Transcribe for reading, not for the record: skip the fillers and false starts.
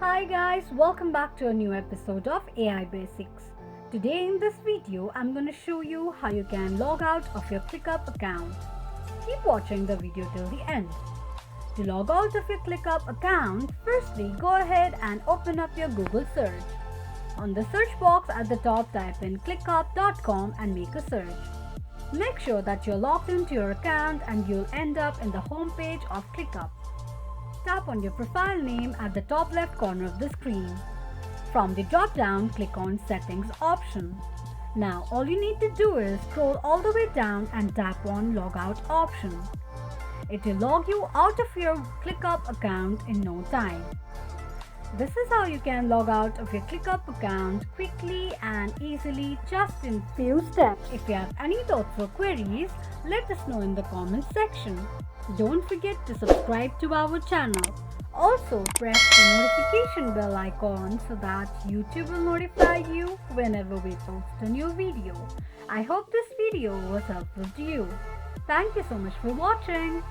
Hi guys, welcome back to a new episode of AI Basics. Today in this video, I'm going to show you how you can log out of your ClickUp account. Keep watching the video till the end. To log out of your ClickUp account, firstly go ahead and open up your Google search. On the search box at the top, type in clickup.com and make a search. Make sure that you're logged into your account and you'll end up in the home page of ClickUp. Tap on your profile name at the top left corner of the screen. From the drop-down, click on Settings option. Now all you need to do is scroll all the way down and tap on Logout option. It will log you out of your ClickUp account in no time. This is how you can log out of your ClickUp account quickly and easily, just in few steps. If you have any thoughts or queries, let us know in the comments section. Don't forget to subscribe to our channel. Also press the notification bell icon so that YouTube will notify you whenever we post a new video. I hope this video was helpful to you. Thank you so much for watching.